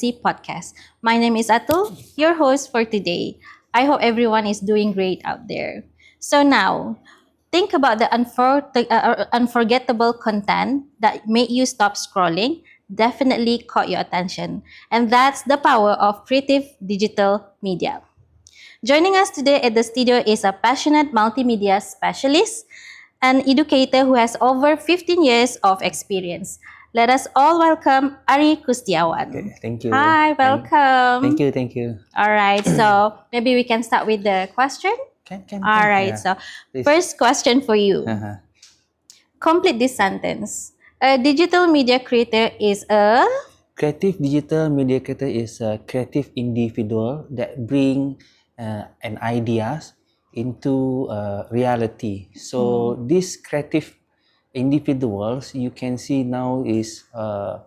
IC podcast. My name is Atul, your host for today. I hope everyone is doing great out there. So now, think about the unforgettable content that made you stop scrolling, definitely caught your attention. And that's the power of creative digital media. Joining us today at the studio is a passionate multimedia specialist, an educator who has over 15 years of experience. Let us all welcome Ari Kustiawan. Okay, thank you. Hi, welcome. Thank you. All right, so maybe we can start with the question. All right, Yeah, so please. first question for you. Uh-huh. Complete this sentence. A digital media creator is a... Creative digital media creator is a creative individual that bring an ideas into reality. So these creative individuals you can see now is a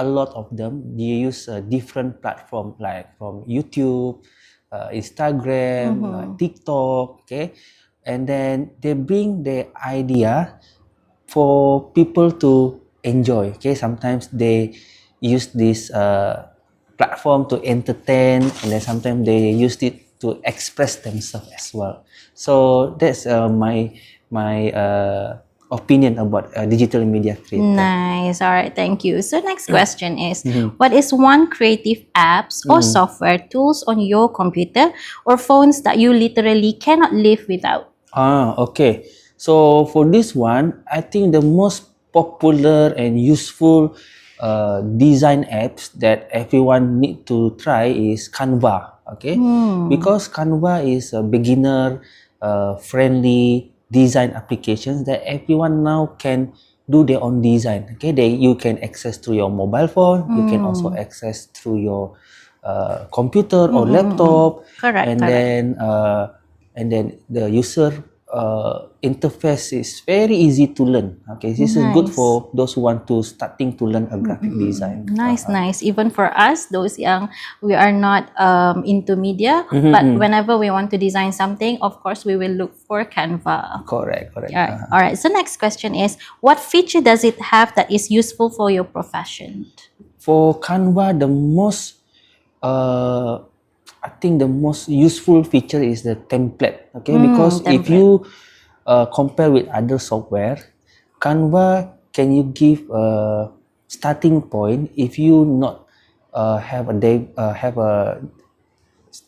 lot of them. They use a different platform like from YouTube, Instagram, TikTok, okay, and then they bring their idea for people to enjoy. Okay, sometimes they use this platform to entertain, and then sometimes they use it to express themselves as well. So that's my opinion about digital media creator. Nice. All right, thank you. So next question is, what is one creative apps or software tools on your computer or phones that you literally cannot live without? Okay. So for this one, I think the most popular and useful design apps that everyone need to try is Canva. Okay, because Canva is a beginner friendly design applications that everyone now can do their own design. Okay, you can access through your mobile phone. You can also access through your computer or laptop. Correct, And correct. then the user interface is very easy to learn. Okay, this is good Nice. for those who want to starting to learn a graphic design. Nice, nice. Even for us, those young, we are not into media, but whenever we want to design something, of course, we will look for Canva. Correct. All right. All right. So next question is, what feature does it have that is useful for your profession? For Canva, the most I think the most useful feature is the template. Okay, because if Template. you compare with other software, Canva can you give a starting point if you not have a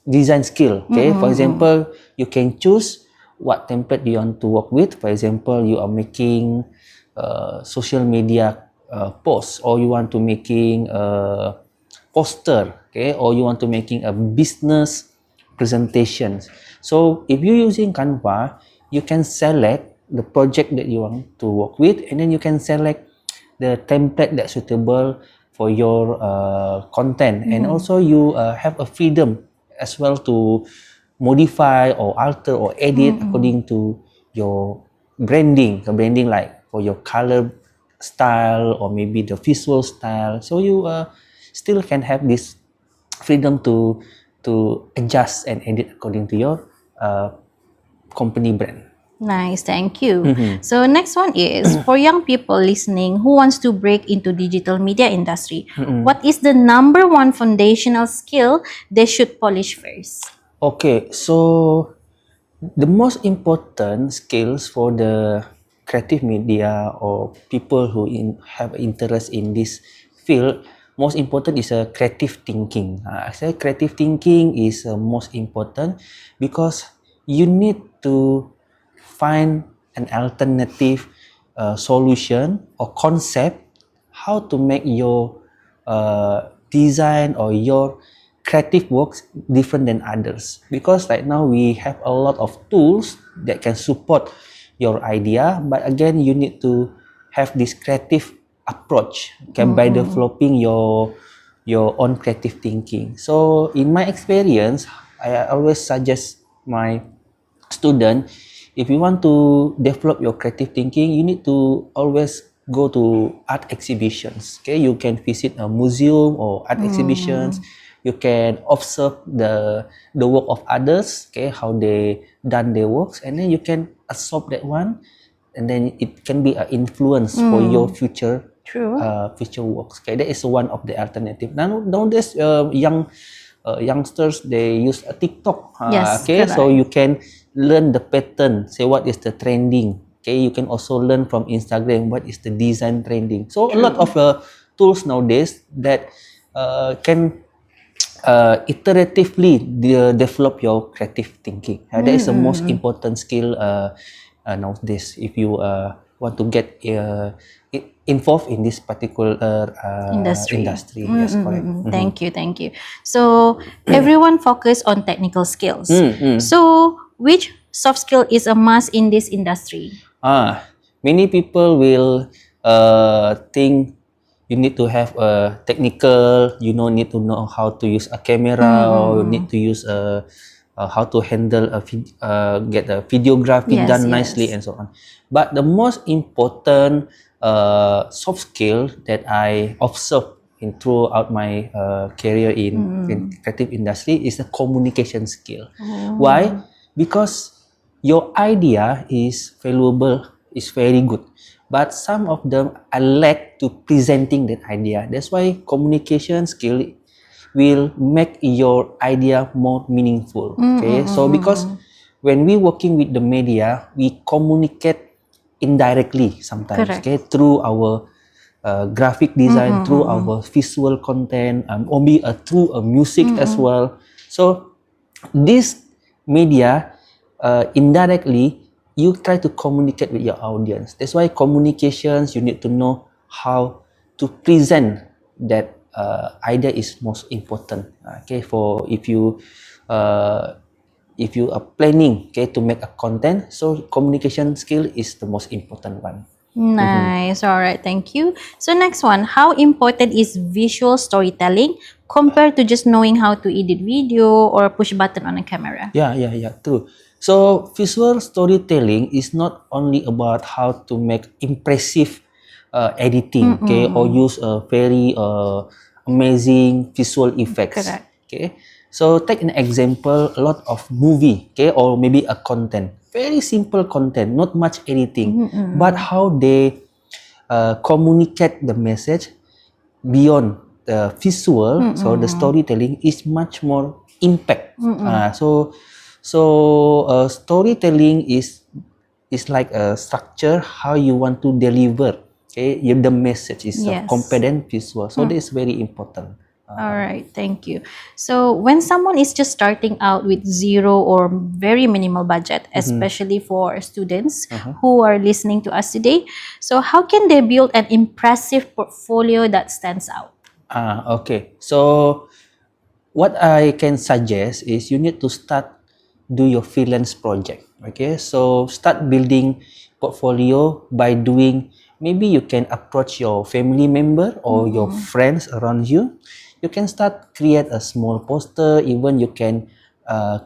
design skill. Okay, for example, you can choose what template you want to work with. For example, you are making social media posts, or you want to making a poster, okay, or you want to making a business presentations. So if you're using Canva, you can select the project that you want to work with, and then you can select the template that's suitable for your content, and also you have a freedom as well to modify or alter or edit according to your branding like for your color style or maybe the visual style. So you still can have this freedom to adjust and edit according to your company brand. Nice, thank you. So next one is for young people listening who wants to break into digital media industry. What is the number one foundational skill they should polish first? Okay, so the most important skills for the creative media or people who have interest in this field, most important is a creative thinking. I say creative thinking is most important because you need to find an alternative solution or concept how to make your design or your creative works different than others, because right now we have a lot of tools that can support your idea, but again you need to have this creative approach, okay, by developing your own creative thinking. So in my experience, I always suggest my student, if you want to develop your creative thinking, you need to always go to art exhibitions. Okay, you can visit a museum or art exhibitions. You can observe the work of others, okay, how they done their works, and then you can absorb that one, and then it can be an influence for your future True. future works. Okay, that is one of the alternative. Nowadays, youngsters they use a TikTok. Yes, Okay, so correct. you can learn the pattern. Say what is the trending. Okay, you can also learn from Instagram what is the design trending. So a lot True. of tools nowadays that can iteratively develop your creative thinking. That is the most important skill nowadays. If you want to get involved in this particular Industry. industry, yes, correct. Thank you, thank you. So everyone focus on technical skills. So which soft skill is a must in this industry? Many people will think you need to have a technical, need to know how to use a camera, or you need to use how to handle get a videography Yes, done nicely, yes. and so on. But the most important soft skill that I observed throughout my career in creative industry is the communication skill. Why? Because your idea is valuable, is very good, but some of them are lack to presenting that idea. That's why communication skill will make your idea more meaningful. Okay, so because when we working with the media, we communicate indirectly sometimes. Correct. Okay, through our graphic design, through our visual content, or maybe through a music as well. So this media indirectly you try to communicate with your audience. That's why communications, you need to know how to present that idea is most important. Okay, for if you are planning, okay, to make a content, so communication skill is the most important one. Nice. All right. Thank you. So next one, how important is visual storytelling compared to just knowing how to edit video or push button on a camera? Yeah, true. So visual storytelling is not only about how to make impressive editing, okay, or use a very amazing visual effects. Correct. Okay, so take an example, a lot of movie, okay, or maybe a content, very simple content, not much editing, but how they communicate the message beyond the visual, so the storytelling is much more impact. Storytelling is like a structure how you want to deliver. Okay, the message is a Yes. competent visual, so that is very important. All right, thank you. So, when someone is just starting out with zero or very minimal budget, especially for students who are listening to us today, so how can they build an impressive portfolio that stands out? Okay, so what I can suggest is you need to do your freelance project. Okay, so start building portfolio by doing, maybe you can approach your family member or your friends around you. You can start create a small poster, even you can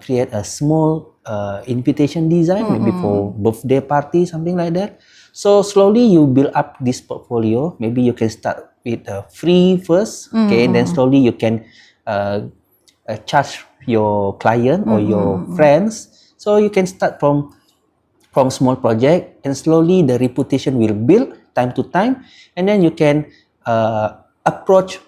create a small invitation design, maybe for birthday party, something like that. So slowly you build up this portfolio. Maybe you can start with free first, okay, and then slowly you can charge your client or your friends. So you can start from small project, and slowly the reputation will build time to time, and then you can approach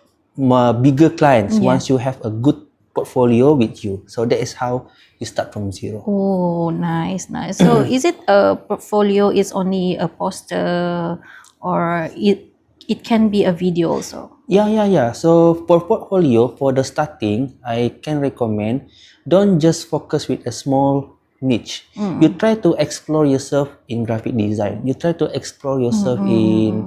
bigger clients once you have a good portfolio with you. So that is how you start from zero. Oh, nice, nice. So, is it a portfolio is only a poster, or it can be a video also? Yeah. So for portfolio, for the starting, I can recommend, don't just focus with a small niche. You try to explore yourself in graphic design. You try to explore yourself in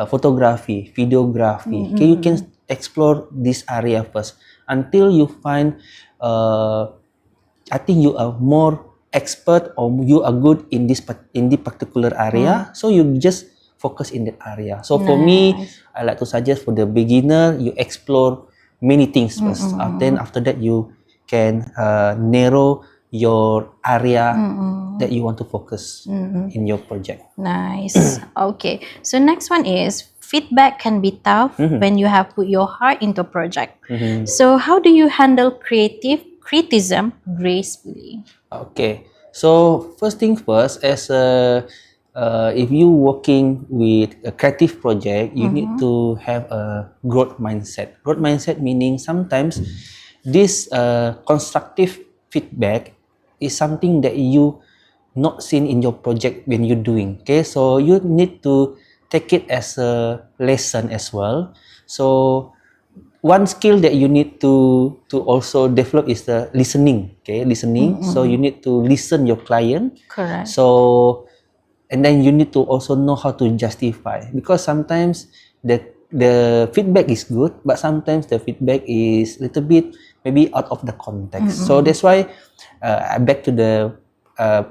photography, videography. Okay, you can explore this area first until you find. I think you are more expert, or you are good in this particular area. So you just focus in that area. So for me, I like to suggest for the beginner, you explore many things first. Then after that, you can narrow your area that you want to focus in your project. Nice. Okay. So next one is feedback can be tough when you have put your heart into a project. So how do you handle creative criticism gracefully? Okay. So first thing first, as a if you working with a creative project, you need to have a growth mindset. Growth mindset meaning sometimes this constructive feedback is something that you not seen in your project when you're doing. Okay, so you need to take it as a lesson as well. So one skill that you need to also develop is the listening. Okay, listening. So you need to listen your client. Correct. So and then you need to also know how to justify, because sometimes the feedback is good, but sometimes the feedback is little bit maybe out of the context. So that's why back to the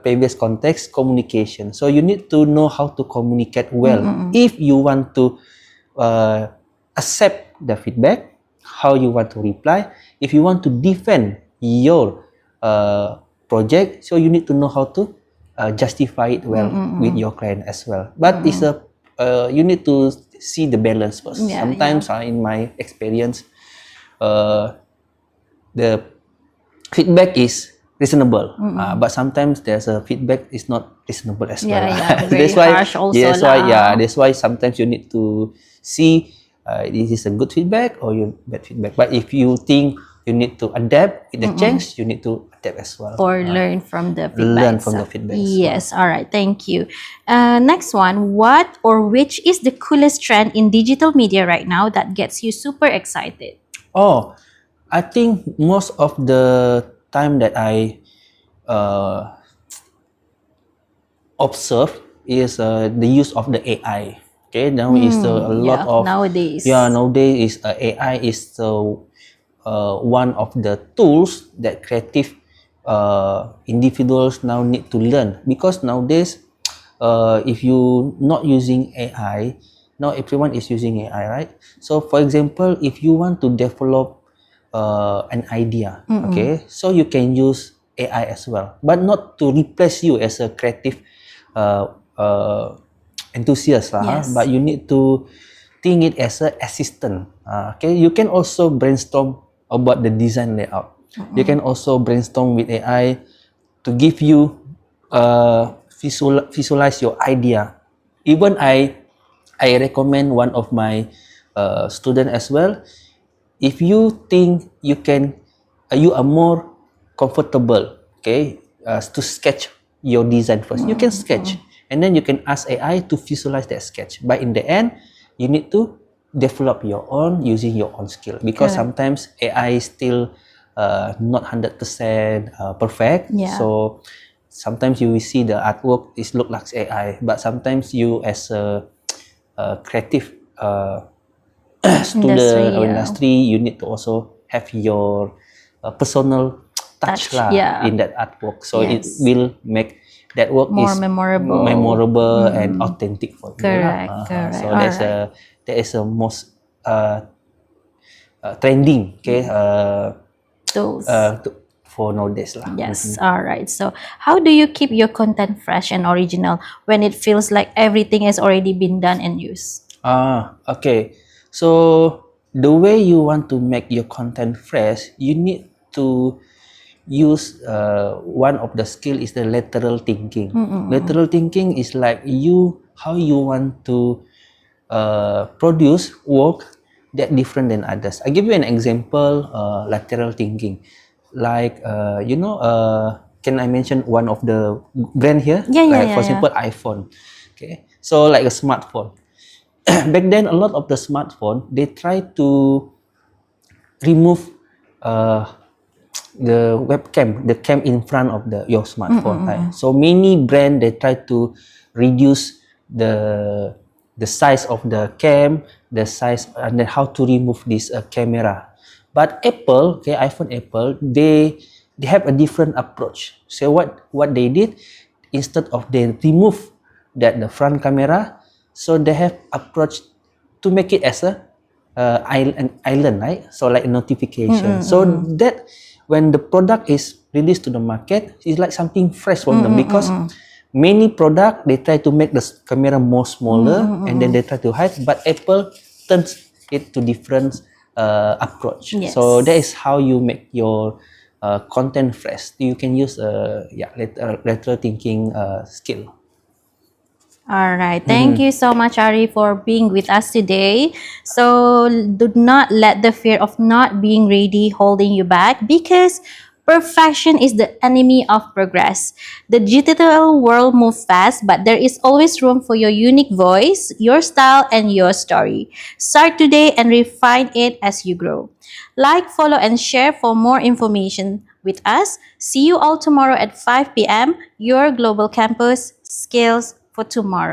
previous context, communication. So you need to know how to communicate well if you want to accept the feedback, how you want to reply. If you want to defend your project, so you need to know how to justify it well with your client as well. But it's a you need to see the balance first. Yeah, Sometimes in my experience, the feedback is reasonable, but sometimes there's a feedback is not reasonable as well. Very harsh also That's why lah. that's why sometimes you need to see this is a good feedback or you bad feedback. But if you think you need to adapt with the change, you need to adapt as well. Or learn from the feedback. Learn from the feedback as well. Yes, all right, thank you. Next one, what or which is the coolest trend in digital media right now that gets you super excited? Oh, I think most of the time that I observe is the use of the AI. Okay, now is a lot of nowadays. nowadays is AI is one of the tools that creative individuals now need to learn, because nowadays if you not using AI, now everyone is using AI, right? So for example, if you want to develop an idea, okay, so you can use AI as well, but not to replace you as a creative enthusiast lah, Yes. but you need to think it as an assistant. Okay, you can also brainstorm about the design layout. You can also brainstorm with AI to give you visualize your idea. Even I recommend one of my student as well. If you think you can, you are more comfortable, okay, to sketch your design first. You can sketch, and then you can ask AI to visualize that sketch. But in the end, you need to develop your own using your own skill, because sometimes AI is still not 100% perfect. Yeah. So sometimes you will see the artwork is look like AI, but sometimes you as a creative student Industry, or yeah. industry, you need to also have your personal touch Touch, lah yeah. in that artwork, so it Yes. will make that work More is memorable. and authentic for you Correct, lah. correct. So that is a most trending, okay, Those. for nowadays lah. Yes, all right. So, how do you keep your content fresh and original when it feels like everything has already been done and used? Okay. So the way you want to make your content fresh, you need to use one of the skill is the lateral thinking. Lateral thinking is like how you want to produce work that different than others. I give you an example. Lateral thinking, like can I mention one of the brand here? Yeah, like yeah, for example, iPhone. Okay, so like a smartphone. Back then, a lot of the smartphone they try to remove the webcam, the cam in front of your smartphone. Right? So many brand they try to reduce the size of the cam, the size, and then how to remove this camera. But Apple, okay, Apple, they have a different approach. So what they did, instead of they remove the front camera, so they have approach to make it as a island, right? So like a notification. So that when the product is released to the market, it's like something fresh for them, because many product they try to make the camera more smaller and then they try to hide, but Apple turns it to different approach. Yes. So that is how you make your content fresh. You can use lateral thinking skill. All right. Thank you so much, Ari, for being with us today. So do not let the fear of not being ready holding you back because perfection is the enemy of progress. The digital world moves fast, but there is always room for your unique voice, your style, and your story. Start today and refine it as you grow. Like, follow, and share for more information with us. See you all tomorrow at 5 p.m. Your Global Campus Skills for Tomorrow.